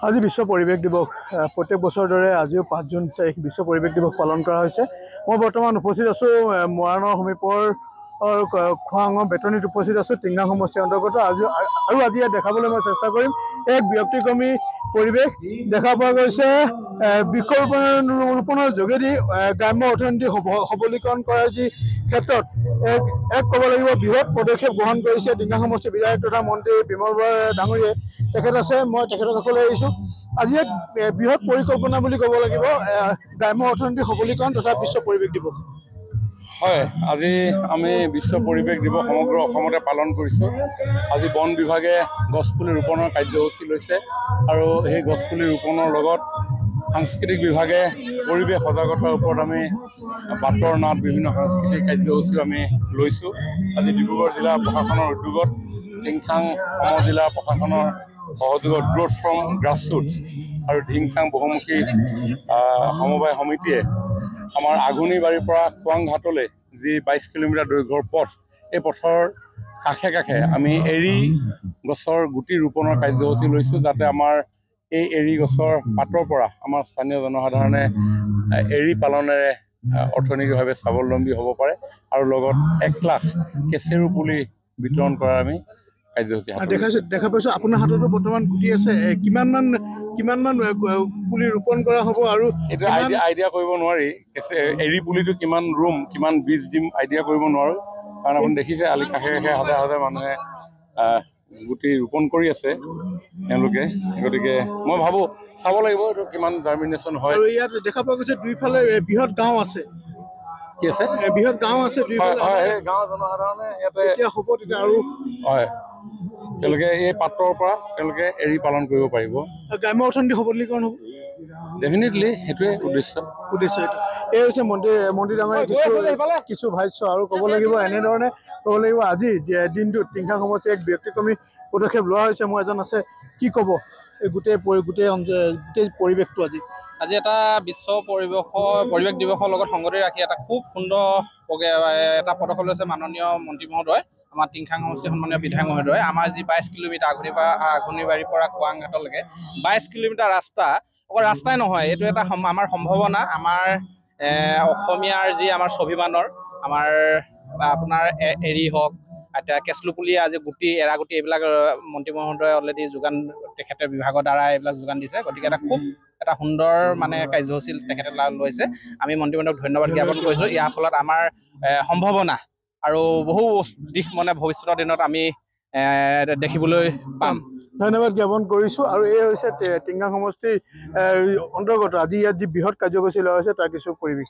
আজি বিশ্ব পৰিৱেশ দিৱস প্ৰত্যেক বছৰৰ দৰে আজিও 5 জুন তাৰিখ বিশ্ব পৰিৱেশ দিৱস পালন কৰা হৈছে। মই বৰ্তমান উপস্থিত আছো মৰাণৰ সমীপৰ খোৱাঙৰ বেতনীত উপস্থিত আছো টিংগাং সমষ্টিৰ অন্তৰ্গত। আজি ইয়াত দেখাবলৈ মই চেষ্টা কৰিম এক ব্যক্তিক্ৰমী পৰিৱেশ দেখা পোৱা গৈছে। বৃক্ষৰোপণৰ যোগেদি গ্ৰাম্য অৰ্থনীতি সবলীকৰণ কৰাৰ যি ক্ষেত্ৰত এক ক'ব লাগিব বৃহৎ পদক্ষেপ গ্ৰহণ কৰিছে টিংগাং সমষ্টিৰ বিধায়ক তথা মন্ত্ৰী বিমল বৰা ডাঙৰীয়াই। তেখেত আছে, মই তেখেতৰ কাষলৈ আহিছো। আজি এক বৃহৎ পৰিকল্পনা বুলি ক'ব লাগিব গ্ৰাম্য অৰ্থনীতি সবলীকৰণ তথা বিশ্ব পৰিৱেশ দিৱস। হয়, আজি আমি বিশ্ব পৰিৱেশ দিৱস সমগ্ৰ অসমতে পালন কৰিছোঁ। আজি বন বিভাগে গছপুলি ৰোপণৰ কাৰ্যসূচী লৈছে আৰু সেই গছপুলি ৰোপণৰ লগত সাংস্কৃতিক বিভাগে পৰিৱেশ সজাগতাৰ ওপৰত আমি বাটৰ নাট বিভিন্ন সাংস্কৃতিক কাৰ্যসূচীও আমি লৈছোঁ। আজি ডিব্ৰুগড় জিলা প্ৰশাসনৰ উদ্যোগত টিংখাং সমজিলা প্ৰশাসনৰ সহযোগত গ্ৰ'থ ফ্ৰম গ্ৰাছৰুটছ আৰু ধিংচাং বহুমুখী সমবায় সমিতিয়ে আমাৰ আগুনিবাৰীৰ পৰা খোৱাং ঘাটলৈ যি 22 কিলোমিটাৰ দৈৰ্ঘ্যৰ পথ, এই পথৰ কাষে কাষে আমি এৰী গছৰ গুটি ৰোপণৰ কাৰ্যসূচী লৈছোঁ, যাতে আমাৰ এই এৰী গছৰ পাতৰ পৰা আমাৰ স্থানীয় জনসাধাৰণে এৰী পালনেৰে অৰ্থনৈতিকভাৱে স্বাৱলম্বী হ'ব পাৰে আৰু লগত 1 লাখ কেঁচেৰু পুলি বিতৰণ কৰাৰ আমি কাৰ্যসূচী দেখা পাইছো। আপোনাৰ হাততো বৰ্তমান গুটি আছে। কিমান মান পুলি ৰোপণ কৰা হ'ব আৰু এইটো আইডিয়া কৰিব নোৱাৰি। এৰী পুলিটো কিমান ৰুম, কিমান বীজ দিম আইডিয়া কৰিব নোৱাৰোঁ, কাৰণ আপুনি দেখিছে আলি কাষে কাষে হাজাৰ মানুহে গুটি ৰোপণ কৰি আছে তেওঁলোকে। গতিকে মই ভাবোঁ চাব লাগিব এইটো কিমান জাৰ্মিনেশ্যন হয়। আৰু ইয়াত দেখা পোৱা গৈছে দুইফালে বৃহৎ গাঁও আছে। কি আছে? বৃহৎ গাঁও আছে দুইফালে। সেই গাঁৱৰ জনসাধাৰণে ইয়াতে তেতিয়া হ'ব, তেতিয়া আৰু হয় তেওঁলোকে এই পাত্ৰৰ পৰা তেওঁলোকে এৰী পালন কৰিব পাৰিব। গ্ৰাম্য অৰ্থনীতি সবলীকৰণ হ'ব ডেফিনেটলি, সেইটোৱে উদ্দেশ্য। এই হৈছে মন্ত্ৰী ডাঙৰীয়া কিছু ভাষ্য। আৰু ক'ব লাগিব এনেধৰণে ক'ব লাগিব আজি দিনটোত টিংখাং সমষ্টিৰ এক ব্যক্তিক্ৰমী পদক্ষেপ লোৱা হৈছে। মোৰ এজন আছে, কি ক'ব এই গোটেই পৰিৱেশটো আজি এটা বিশ্ব পৰিৱেশ দিৱসৰ লগত সংগতি ৰাখি এটা খুব সুন্দৰ এটা পদক্ষেপ লৈছে মাননীয় মন্ত্ৰী মহোদয়, আমাৰ টিংখাং সমষ্টিৰ সন্মানীয় বিধায়ক মহোদয়। আমাৰ যি 22 কিলোমিটাৰ আগুনিবাৰীৰ পৰা খোৱাং ঘাটলৈকে 22 কিলোমিটাৰ ৰাস্তা, অকল ৰাস্তাই নহয়, এইটো এটা আমাৰ সম্ভাৱনা। আমাৰ অসমীয়াৰ যি আমাৰ স্বাভিমানৰ আমাৰ আপোনাৰ এৰী হওক, এতিয়া কেঁচলুপুলি আজি এৰা গুটি এইবিলাক মন্ত্ৰী মহোদয়ে অলৰেডি যোগান তেখেতে বিভাগৰ দ্বাৰা এইবিলাক যোগান দিছে। গতিকে এটা সুন্দৰ মানে কাৰ্যসূচী তেখেতে লৈছে। আমি মন্ত্ৰী মহোদয়ক ধন্যবাদ জ্ঞাপন কৰিছোঁ। ইয়াৰ ফলত আমাৰ সম্ভাৱনা আৰু বহু দিশ মানে ভৱিষ্যতৰ দিনত আমি দেখিবলৈ পাম। ধন্যবাদ জ্ঞাপন কৰিছোঁ। আৰু এই হৈছে টিংগাং সমষ্টিৰ অন্তৰ্গত আজি ইয়াত যি বৃহৎ কাৰ্যসূচী লোৱা হৈছে তাৰ কিছু পৰিৱেশ।